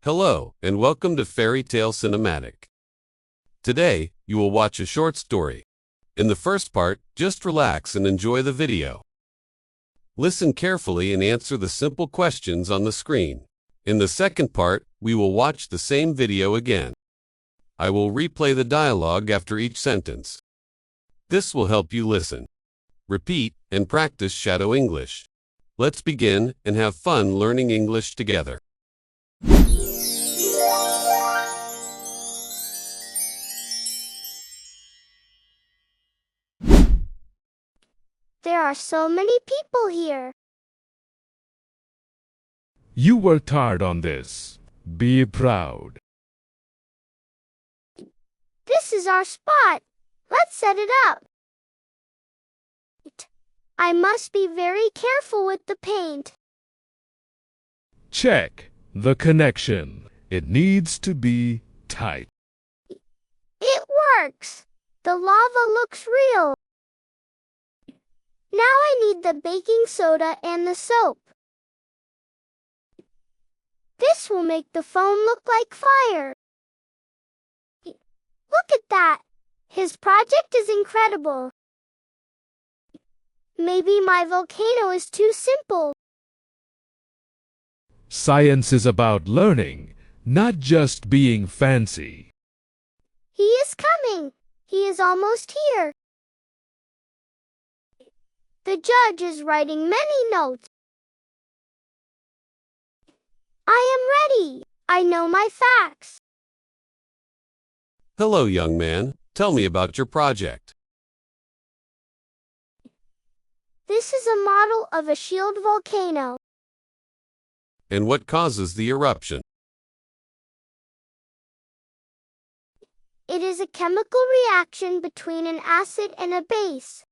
Hello, and welcome to Fairy Tale Cinematic. Today, you will watch a short story. In the first part, just relax and enjoy the video. Listen carefully and answer the simple questions on the screen. In the second part, we will watch the same video again. I will replay the dialogue after each sentence. This will help you listen, repeat, and practice shadow English. Let's begin and have fun learning English together. There are so many people here. You worked hard on this. Be proud. This is our spot. Let's set it up. I must be very careful with the paint. Check the connection. It needs to be tight. It works. The lava looks real. Now I need the baking soda and the soap. This will make the foam look like fire. Look at that. His project is incredible. Maybe my volcano is too simple. Science is about learning, not just being fancy. He is coming. He is almost here. The judge is writing many notes. I am ready. I know my facts. Hello, young man. Tell me about your project. This is a model of a shield volcano. And what causes the eruption? It is a chemical reaction between an acid and a base.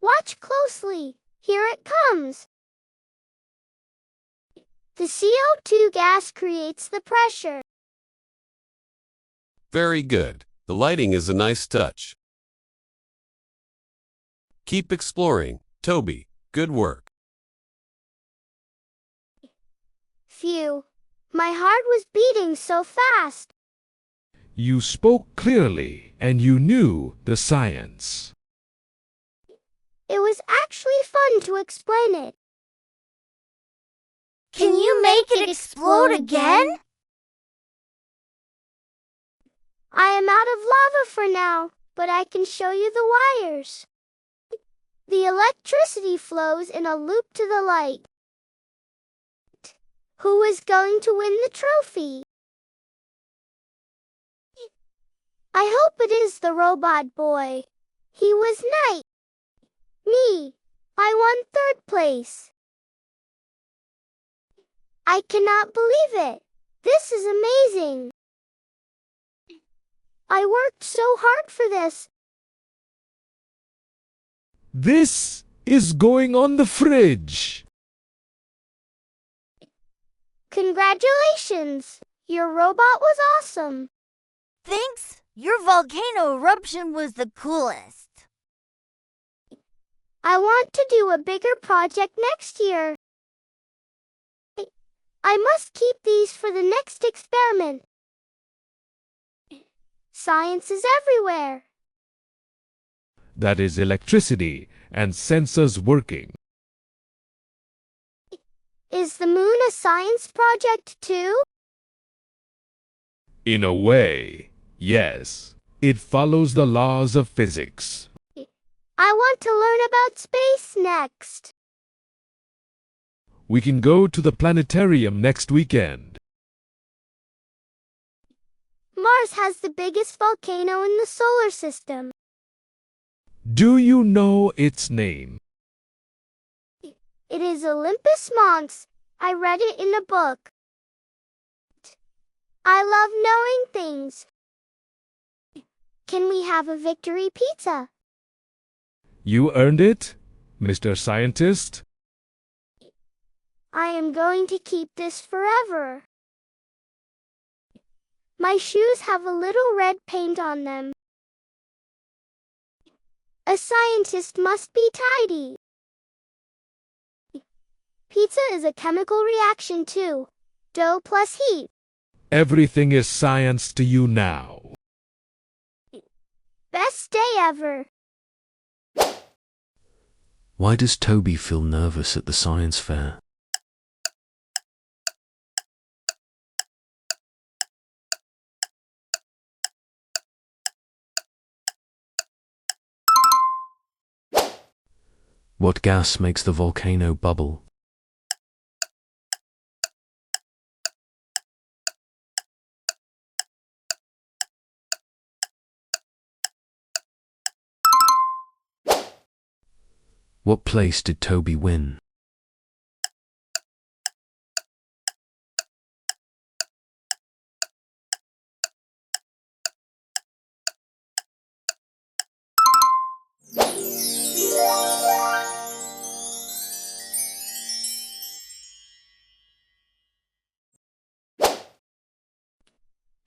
Watch closely. Here it comes. The CO2 gas creates the pressure. Very good. The lighting is a nice touch. Keep exploring, Toby. Good work. Phew. My heart was beating so fast. You spoke clearly and you knew the science. It was actually fun to explain it. Can you make it explode again? I am out of lava for now, but I can show you the wires. The electricity flows in a loop to the light. Who is going to win the trophy? I hope it is the robot boy. He was nice. Me. I won third place. I cannot believe it. This is amazing. I worked so hard for this. This is going on the fridge. Congratulations. Your robot was awesome. Thanks. Your volcano eruption was the coolest. I want to do a bigger project next year. I must keep these for the next experiment. Science is everywhere. That is electricity and sensors working. Is the moon a science project too? In a way, yes. It follows the laws of physics. I want to learn about space next. We can go to the planetarium next weekend. Mars has the biggest volcano in the solar system. Do you know its name? It is Olympus Mons. I read it in a book. I love knowing things. Can we have a victory pizza? You earned it, Mr. Scientist. I am going to keep this forever. My shoes have a little red paint on them. A scientist must be tidy. Pizza is a chemical reaction too. Dough plus heat. Everything is science to you now. Best day ever. Why does Toby feel nervous at the science fair? What gas makes the volcano bubble? What place did Toby win?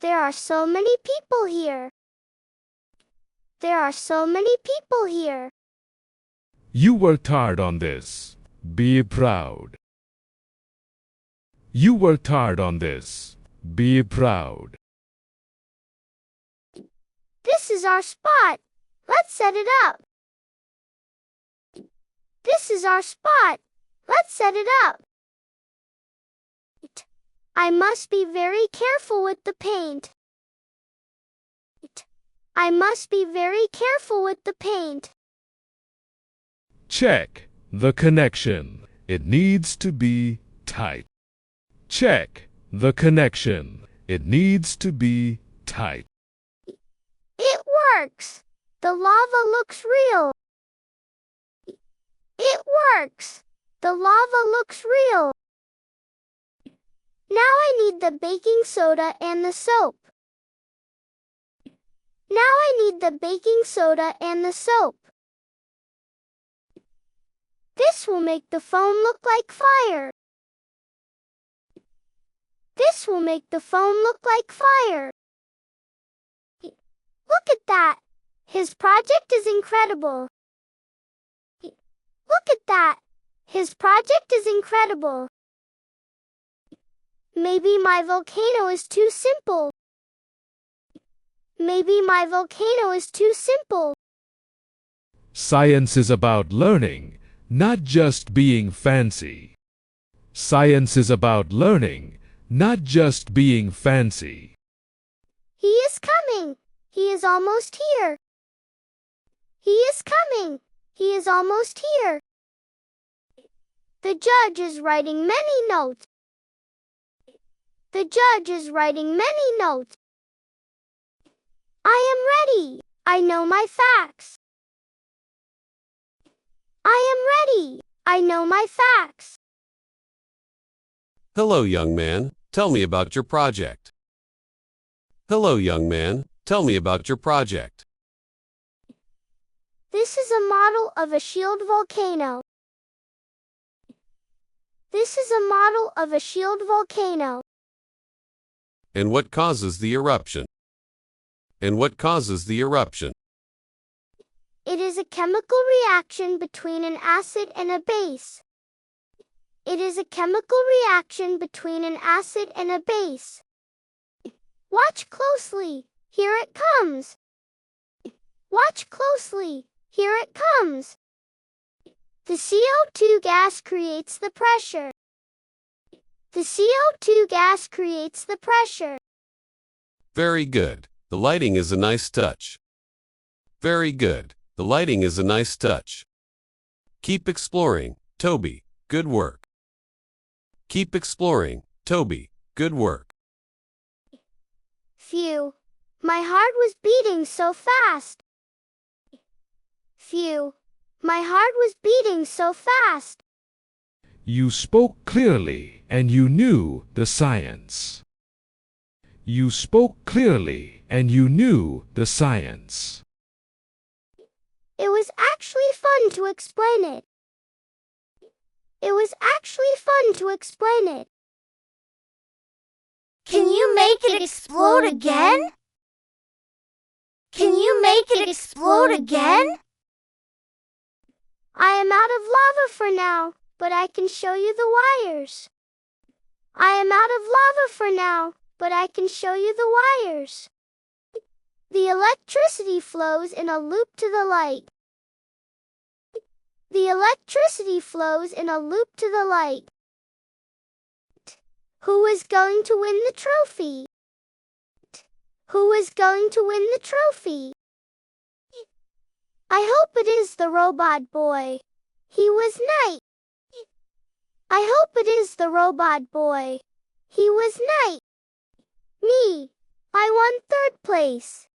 There are so many people here. There are so many people here. You worked hard on this. Be proud. You worked hard on this. Be proud. This is our spot. Let's set it up. This is our spot. Let's set it up. I must be very careful with the paint. I must be very careful with the paint. Check the connection. It needs to be tight. Check the connection. It needs to be tight. It works. The lava looks real. It works. The lava looks real. Now I need the baking soda and the soap. Now I need the baking soda and the soap. This will make the foam look like fire. This will make the foam look like fire. Look at that. His project is incredible. Look at that. His project is incredible. Maybe my volcano is too simple. Maybe my volcano is too simple. Science is about learning, not just being fancy. Science is about learning, not just being fancy. He is coming. He is almost here. He is coming. He is almost here. The judge is writing many notes. The judge is writing many notes. I am ready. I know my facts. I am ready. I know my facts. Hello, young man. Tell me about your project. Hello, young man. Tell me about your project. This is a model of a shield volcano. This is a model of a shield volcano. And what causes the eruption? And what causes the eruption? It is a chemical reaction between an acid and a base. It is a chemical reaction between an acid and a base. Watch closely. Here it comes. Watch closely. Here it comes. The CO2 gas creates the pressure. The CO2 gas creates the pressure. Very good. The lighting is a nice touch. Very good. The lighting is a nice touch. Keep exploring, Toby. Good work. Keep exploring, Toby. Good work. Phew. My heart was beating so fast. Phew. My heart was beating so fast. You spoke clearly and you knew the science. You spoke clearly and you knew the science. It was actually fun to explain it. It was actually fun to explain it. Can you make it explode again? Can you make it explode again? I am out of lava for now, but I can show you the wires. I am out of lava for now, but I can show you the wires. The electricity flows in a loop to the light. The electricity flows in a loop to the light. Who is going to win the trophy? Who is going to win the trophy? I hope it is the robot boy. He was nice. I hope it is the robot boy. He was nice. Me. I won third place.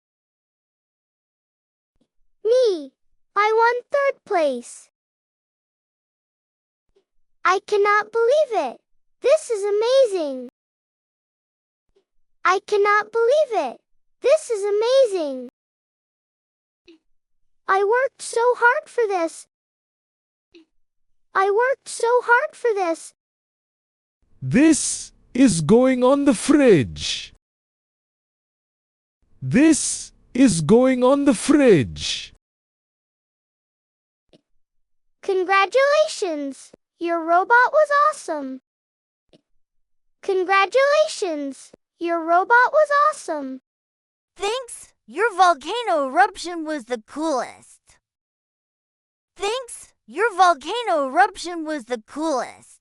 Me. I won third place. I cannot believe it. This is amazing. I cannot believe it. This is amazing. I worked so hard for this. I worked so hard for this. This is going on the fridge. This is going on the fridge. Congratulations! Your robot was awesome. Congratulations! Your robot was awesome. Thanks, your volcano eruption was the coolest. Thanks, your volcano eruption was the coolest.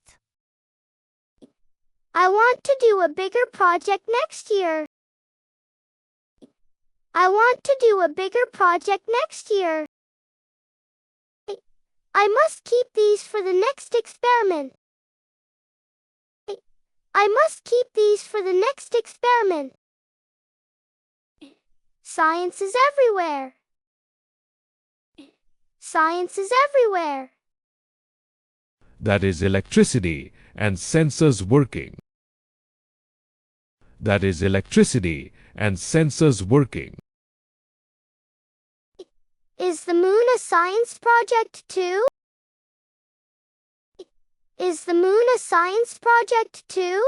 I want to do a bigger project next year. I want to do a bigger project next year. I must keep these for the next experiment. I must keep these for the next experiment. Science is everywhere. Science is everywhere. That is electricity and sensors working. That is electricity and sensors working. Is the moon a science project too? Is the moon a science project too?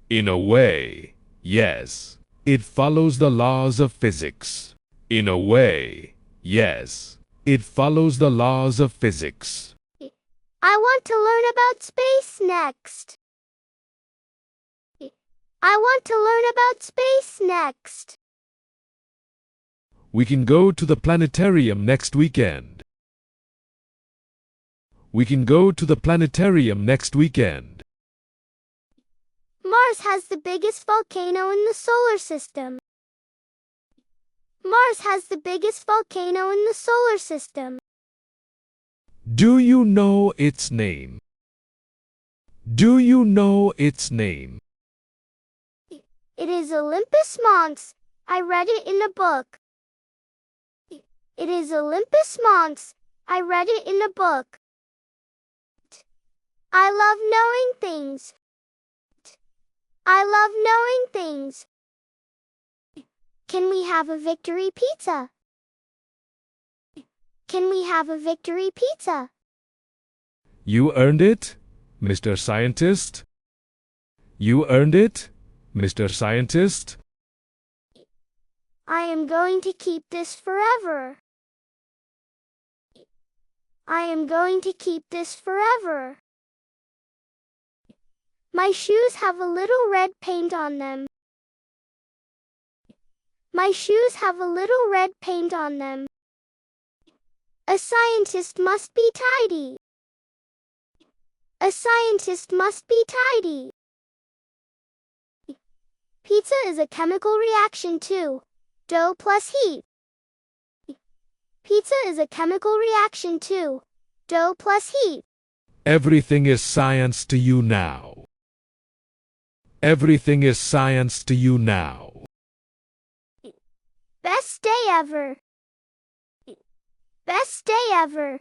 In a way, yes. It follows the laws of physics. In a way, yes. It follows the laws of physics. I want to learn about space next. I want to learn about space next. We can go to the planetarium next weekend. We can go to the planetarium next weekend. Mars has the biggest volcano in the solar system. Mars has the biggest volcano in the solar system. Do you know its name? Do you know its name? It is Olympus Mons. I read it in a book. It is Olympus Mons. I read it in a book. I love knowing things. I love knowing things. Can we have a victory pizza? Can we have a victory pizza? You earned it, Mr. Scientist. You earned it, Mr. Scientist. I am going to keep this forever. I am going to keep this forever. My shoes have a little red paint on them. My shoes have a little red paint on them. A scientist must be tidy. A scientist must be tidy. Pizza is a chemical reaction too. Dough plus heat. Pizza is a chemical reaction too. Dough plus heat. Everything is science to you now. Everything is science to you now. Best day ever. Best day ever.